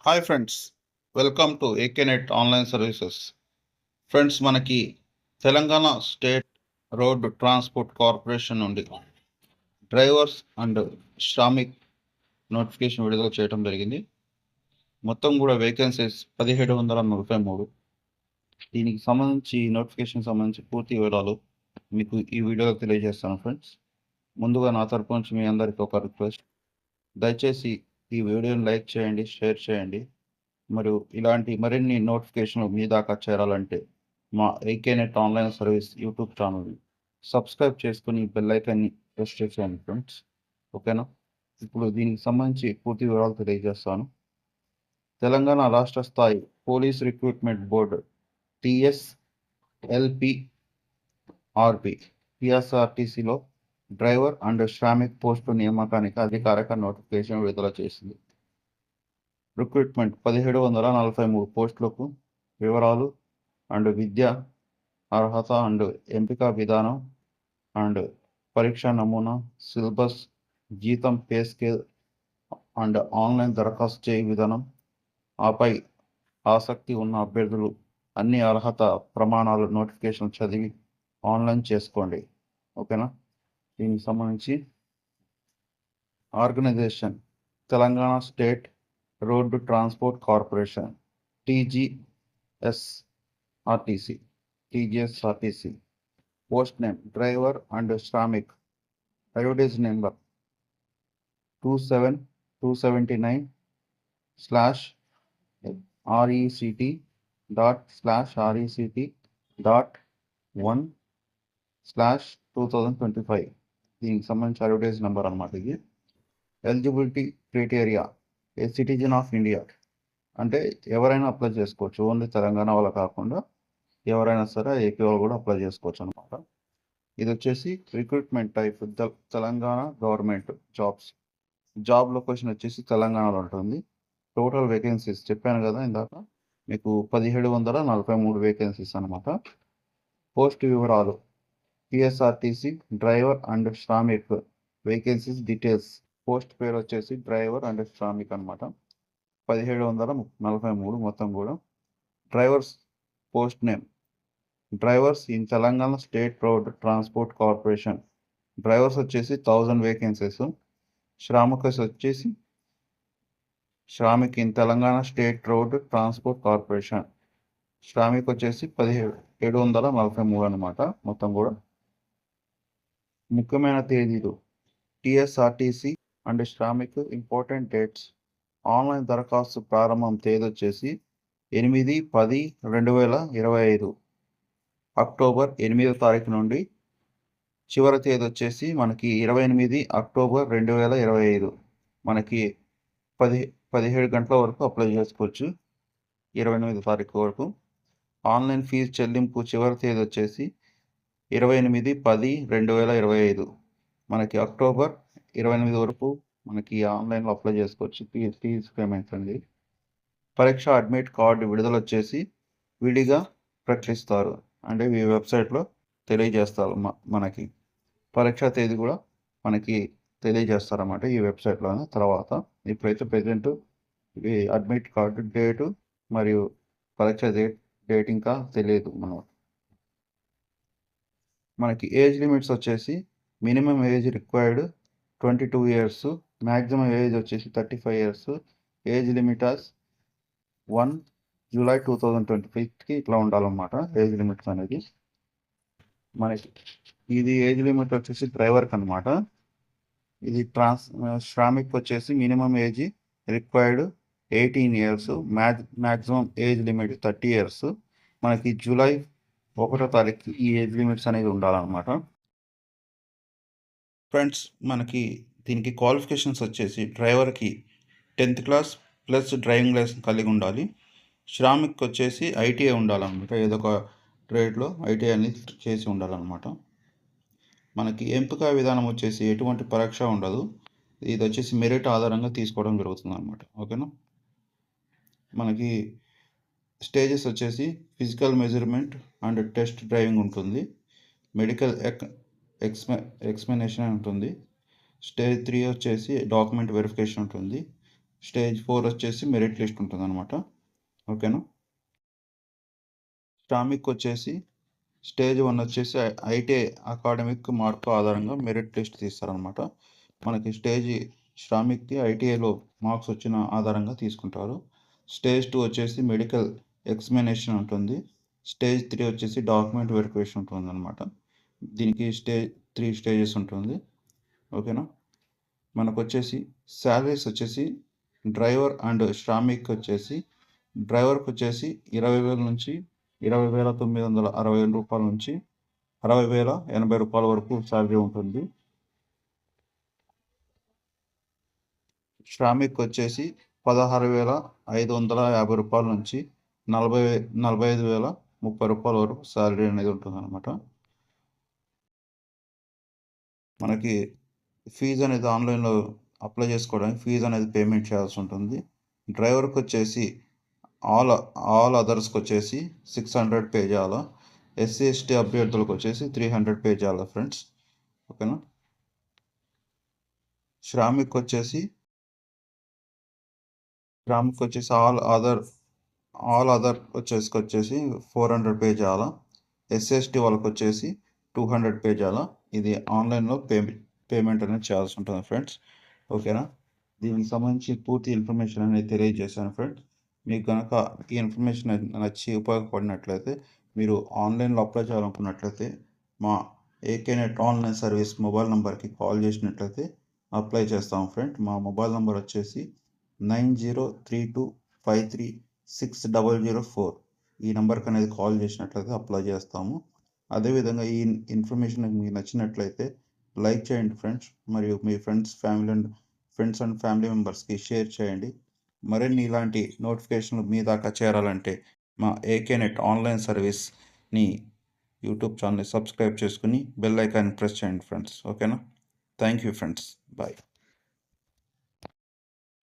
Hi friends, welcome to AK Net online services. Friends, మనకి Telangana state road transport corporation నుండి drivers and shramik notification విడుదల చేయడం జరిగింది. మొత్తం కూడా వేకెన్సీస్ 1743. దీనికి సంబంధించి నోటిఫికేషన్ సంబంధించి పూర్తి వివరాలు మీకు ఈ వీడియోలో తెలియజేస్తాను. ఫ్రెండ్స్, ముందుగా నా తరపు నుంచి మీ అందరికీ ఒక రిక్వెస్ట్: దయచేసి ఈ వీడియోని లైక్ చేయండి, షేర్ చేయండి. మరియు ఇలాంటి మరిన్ని నోటిఫికేషన్లు మీ దాకా చేరాలంటే మా ఏకేనెట్ ఆన్లైన్ సర్వీస్ యూట్యూబ్ ఛానల్ని సబ్స్క్రైబ్ చేసుకుని బెల్ ఐకాన్ని ప్రెస్ చేసేయండి ఫ్రెండ్స్. ఓకేనా? ఇప్పుడు దీనికి సంబంధించి పూర్తి వివరాలు తెలియజేస్తాను. తెలంగాణ రాష్ట్ర స్థాయి పోలీస్ రిక్రూట్మెంట్ బోర్డు TSLPRB PSRTCలో డ్రైవర్ అండ్ శ్రామిక్ పోస్టు నియామకానికి అధికారిక నోటిఫికేషన్ విడుదల చేసింది. రిక్రూట్మెంట్ 1743 పోస్టులకు వివరాలు అండ్ విద్య అర్హత అండ్ ఎంపిక విధానం అండ్ పరీక్ష నమూనా, సిలబస్, జీతం, పే స్కేల్ అండ్ ఆన్లైన్ దరఖాస్తు చేయ విధానం, ఆపై ఆసక్తి ఉన్న అభ్యర్థులు అన్ని అర్హత ప్రమాణాలు నోటిఫికేషన్ చదివి ఆన్లైన్ చేసుకోండి. ఓకేనా? దీనికి సంబంధించి organisation Telangana state road transport corporation TGSRTC. Post name driver and Shramik. Advertise number 279/RECT.1/2025. దీనికి సంబంధించి అడ్వర్టైజ్ నెంబర్ అన్నమాట ఇది. Eligibility criteria: a citizen of India, అంటే ఎవరైనా అప్లై చేసుకోవచ్చు. ఓన్లీ తెలంగాణ వాళ్ళు కాకుండా ఎవరైనా సరే ఏపీ వాళ్ళు కూడా అప్లై చేసుకోవచ్చు అనమాట. ఇది వచ్చేసి recruitment type Telangana government job location వచ్చేసి తెలంగాణలో ఉంటుంది. టోటల్ వేకెన్సీస్ చెప్పాను కదా ఇందాక మీకు 1743 వేకెన్సీస్ అనమాట. పోస్ట్ వివరాలు: PSRTC driver and shramik vacancies details. Post పేరు వచ్చేసి డ్రైవర్ అండ్ శ్రామిక్ అనమాట. 1743 మొత్తం కూడా. Drivers post name drivers in Telangana state road transport corporation. Drivers వచ్చేసి 1000 vacancies. Shramik in Telangana state road transport corporation. Shramik వచ్చేసి 1743 అనమాట మొత్తం కూడా. ముఖ్యమైన తేదీలు: TSRTC and shramik important dates. Online దరఖాస్తు ప్రారంభం తేదీ వచ్చేసి 8/10/2025 అక్టోబర్ 8వ తారీఖు నుండి చివరి తేదీ వచ్చేసి మనకి 28 అక్టోబర్ 2025. మనకి 17 గంటల వరకు అప్లై చేసుకోవచ్చు 28 తారీఖు వరకు. ఆన్లైన్ ఫీజు చెల్లింపు చివరి తేదీ వచ్చేసి 28/10/2025. మనకి అక్టోబర్ 28 వరకు మనకి ఆన్లైన్లో అప్లై చేసుకోవచ్చు ఫీజు పేమెంట్స్ అండి. పరీక్ష అడ్మిట్ కార్డు విడుదల వచ్చేసి విడిగా ప్రకటిస్తారు, అంటే ఈ వెబ్సైట్లో తెలియజేస్తారు. మనకి పరీక్ష తేదీ కూడా మనకి తెలియజేస్తారన్నమాట ఈ వెబ్సైట్లోనే. తర్వాత ఇప్పుడైతే ప్రజెంట్ ఇది అడ్మిట్ కార్డు డేటు మరియు పరీక్ష డేట్ ఇంకా తెలియదు. మనకి ఏజ్ లిమిట్స్ వచ్చేసి minimum age required 22 years, maximum age వచ్చేసి 35 years. ఏజ్ లిమిట్ 1 జూలై 2025కి ఇట్లా ఉండాలన్నమాట ఏజ్ లిమిట్స్ అనేది. మనకి ఇది ఏజ్ లిమిట్ వచ్చేసి డ్రైవర్కి అనమాట. ఇది శ్రామిక్ వచ్చేసి minimum age required 18 years, maximum age limit 30 years. మనకి జూలై 1వ తారీఖు ఈ ఏజ్ లిమిట్స్ అనేది ఉండాలన్నమాట. ఫ్రెండ్స్, మనకి దీనికి క్వాలిఫికేషన్స్ వచ్చేసి డ్రైవర్కి 10th class plus driving licence కలిగి ఉండాలి. శ్రామిక్ వచ్చేసి ఐటీఐ ఉండాలన్నమాట. ఏదో ఒక ట్రేడ్లో ఐటీఐ అనేది చేసి ఉండాలన్నమాట. మనకి ఎంపిక విధానం వచ్చేసి ఎటువంటి పరీక్ష ఉండదు. ఇది వచ్చేసి మెరిట్ ఆధారంగా తీసుకోవడం జరుగుతుంది అనమాట. ఓకేనా? మనకి స్టేజెస్ వచ్చేసి physical measurement and test driving ఉంటుంది. మెడికల్ ఎక్స్మినేషన్ ఉంటుంది. స్టేజ్ 3 వచ్చేసి డాక్యుమెంట్ వెరిఫికేషన్ ఉంటుంది. స్టేజ్ 4 వచ్చేసి మెరిట్ లిస్ట్ ఉంటుందన్నమాట. ఓకేనా. శ్రామిక్ వచ్చేసి స్టేజ్ 1 వచ్చేసి ఐటీఐ అకాడమిక్ మార్కు ఆధారంగా మెరిట్ లిస్ట్ తీస్తారనమాట. మనకి శ్రామిక్కి ఐటీఐలో మార్క్స్ వచ్చిన ఆధారంగా తీసుకుంటారు. స్టేజ్ 2 వచ్చేసి మెడికల్ ఎగ్జామినేషన్ ఉంటుంది. స్టేజ్ 3 వచ్చేసి డాక్యుమెంట్ వెరిఫికేషన్ ఉంటుంది అనమాట. దీనికి 3 స్టేజెస్ ఉంటుంది. ఓకేనా. మనకు వచ్చేసి శాలరీస్ వచ్చేసి డ్రైవర్ అండ్ శ్రామిక్ వచ్చేసి డ్రైవర్కి వచ్చేసి 20,000 నుంచి 20,960 రూపాయల నుంచి 60,080 రూపాయల వరకు శాలరీ ఉంటుంది. శ్రామిక్ వచ్చేసి 16,550 రూపాయల నుంచి 45,030 రూపాయల వరకు శాలరీ అనేది ఉంటుంది అనమాట. మనకి ఫీజు అనేది ఆన్లైన్లో అప్లై చేసుకోవడానికి ఫీజు అనేది పేమెంట్ చేయాల్సి ఉంటుంది. డ్రైవర్కి వచ్చేసి ఆల్ అదర్స్కి వచ్చేసి 600 పే చేయాలా. ఎస్సీ ఎస్టీ అభ్యర్థులకు వచ్చేసి 300 పే చేయాలా ఫ్రెండ్స్. ఓకేనా. శ్రామిక్ వచ్చేసి ఆల్ అదర్ వచ్చేసి 400 పే చేయాలా. ఎస్సీ వాళ్ళకి వచ్చేసి 200 పే చేయాలా. ఇది ఆన్లైన్లో పేమెంట్ అనేది చేయాల్సి ఉంటుంది ఫ్రెండ్స్. ఓకేనా. దీనికి సంబంధించి పూర్తి ఇన్ఫర్మేషన్ అనేది తెలియజేశాను ఫ్రెండ్స్. మీకు కనుక ఈ ఇన్ఫర్మేషన్ నచ్చి ఉపయోగపడినట్లయితే మీరు ఆన్లైన్లో అప్లై చేయాలనుకున్నట్లయితే మా ఏకేనెట్ ఆన్లైన్ సర్వీస్ మొబైల్ నెంబర్కి కాల్ చేసినట్లయితే అప్లై చేస్తాం ఫ్రెండ్. మా మొబైల్ నెంబర్ వచ్చేసి 9032536004. ఈ నెంబర్కి అనేది కాల్ చేసినట్లయితే అప్లై చేస్తాము. అదేవిధంగా ఈ ఇన్ఫర్మేషన్ మీకు నచ్చినట్లయితే లైక్ చేయండి ఫ్రెండ్స్, మరియు మీ ఫ్రెండ్స్ అండ్ ఫ్యామిలీ మెంబర్స్కి షేర్ చేయండి. మరిన్ని ఇలాంటి నోటిఫికేషన్లు మీ దాకా చేరాలంటే మా ఏకేనెట్ ఆన్లైన్ సర్వీస్ని యూట్యూబ్ ఛానల్ని సబ్స్క్రైబ్ చేసుకుని బెల్ ఐకాన్ ప్రెస్ చేయండి ఫ్రెండ్స్. ఓకేనా. Thank you friends. బాయ్.